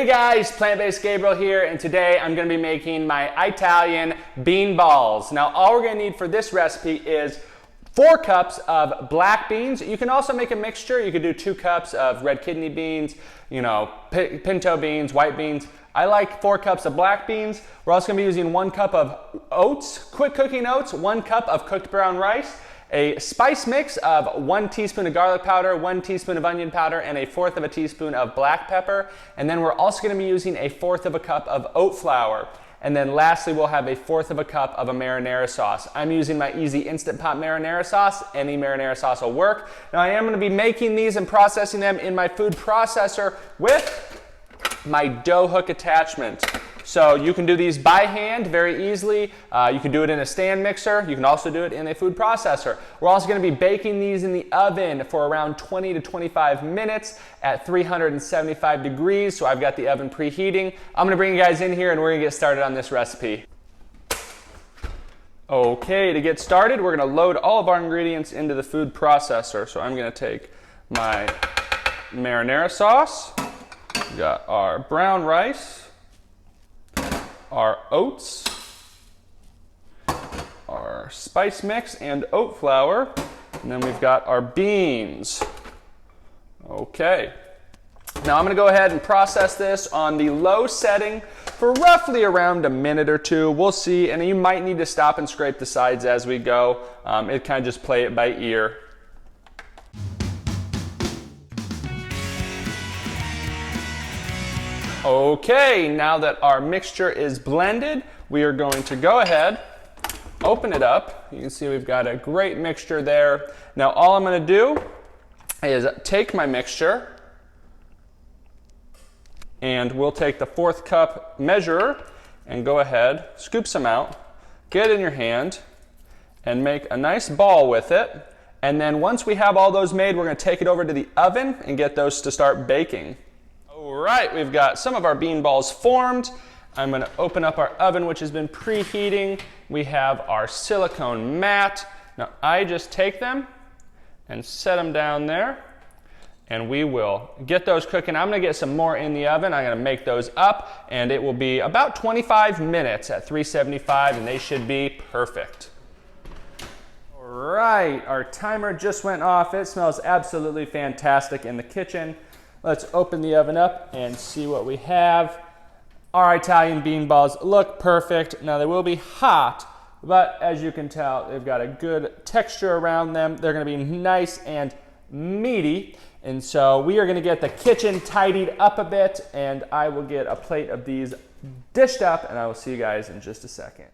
Hey guys, Plant-Based Gabriel here, and today I'm going to be making my Italian bean balls. Now all we're going to need for this recipe is 4 cups of black beans. You can also make a mixture. You could do 2 cups of red kidney beans, pinto beans, white beans. I like 4 cups of black beans. We're also going to be using 1 cup of oats, quick cooking oats, 1 cup of cooked brown rice, a spice mix of 1 teaspoon of garlic powder, 1 teaspoon of onion powder, and 1/4 of a teaspoon of black pepper. And then we're also going to be using 1/4 of a cup of oat flour. And then lastly, we'll have 1/4 of a cup of a marinara sauce. I'm using my easy InstantPot marinara sauce. Any marinara sauce will work. Now I am going to be making these and processing them in my food processor with my dough hook attachment. So you can do these by hand very easily. You can do it in a stand mixer. You can also do it in a food processor. We're also going to be baking these in the oven for around 20 to 25 minutes at 375 degrees. So I've got the oven preheating. I'm going to bring you guys in here and we're going to get started on this recipe. Okay, to get started, we're going to load all of our ingredients into the food processor. So I'm going to take my marinara sauce. We got our brown rice, our oats, our spice mix and oat flour, and then we've got our beans. Okay, now I'm going to go ahead and process this on the low setting for roughly around a minute or 2. We'll see, and you might need to stop and scrape the sides as we go. It kind of just play it by ear. Okay, now that our mixture is blended, we are going to go ahead, open it up. You can see we've got a great mixture there. Now all I'm going to do is take my mixture, and we'll take the 4th cup measurer and go ahead, scoop some out, get it in your hand, and make a nice ball with it. And then once we have all those made, we're going to take it over to the oven and get those to start baking. Alright, we've got some of our bean balls formed. I'm going to open up our oven, which has been preheating. We have our silicone mat. Now I just take them and set them down there, and we will get those cooking. I'm going to get some more in the oven. I'm going to make those up, and it will be about 25 minutes at 375, and they should be perfect. Alright, our timer just went off. It smells absolutely fantastic in the kitchen. Let's open the oven up and see what we have. Our Italian bean balls look perfect. Now they will be hot, but as you can tell, they've got a good texture around them. They're going to be nice and meaty. And so we are going to get the kitchen tidied up a bit, and I will get a plate of these dished up, and I will see you guys in just a second.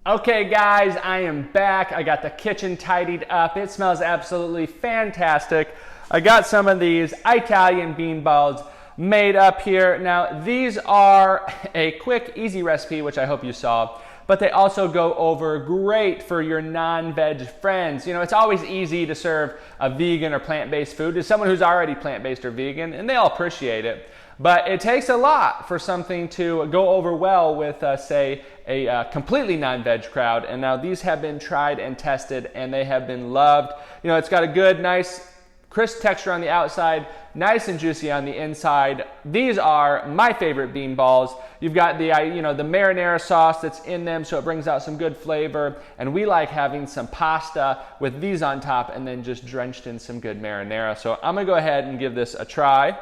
Okay guys, I am back. I got the kitchen tidied up. It smells absolutely fantastic. I got some of these Italian bean balls made up here. Now these are a quick, easy recipe, which I hope you saw, but they also go over great for your non-veg friends. You know, it's always easy to serve a vegan or plant-based food to someone who's already plant-based or vegan, and they all appreciate it. But it takes a lot for something to go over well with, say, a completely non-veg crowd. And now these have been tried and tested, and they have been loved. You know, it's got a good, nice, crisp texture on the outside, nice and juicy on the inside. These are my favorite bean balls. You've got the marinara sauce that's in them, so it brings out some good flavor. And we like having some pasta with these on top and then just drenched in some good marinara. So I'm gonna go ahead and give this a try.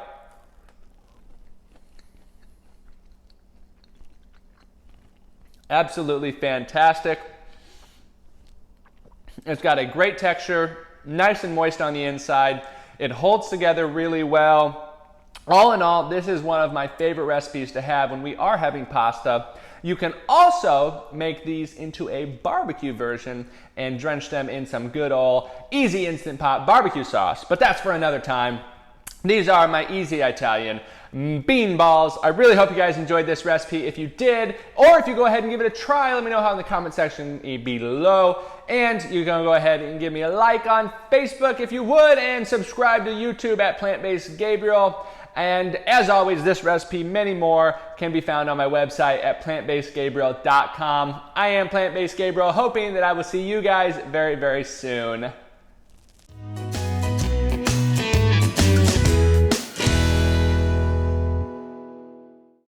Absolutely fantastic. It's got a great texture, nice and moist on the inside. It holds together really well. All in all, this is one of my favorite recipes to have when we are having pasta. You can also make these into a barbecue version and drench them in some good old easy Instant Pot barbecue sauce, but that's for another time. These are my easy Italian bean balls. I really hope you guys enjoyed this recipe. If you did, or if you go ahead and give it a try, let me know how in the comment section below. And you can go ahead and give me a like on Facebook if you would, and subscribe to YouTube at Plant-Based Gabriel. And as always, this recipe, many more, can be found on my website at plantbasedgabriel.com. I am Plant-Based Gabriel, hoping that I will see you guys very, very soon.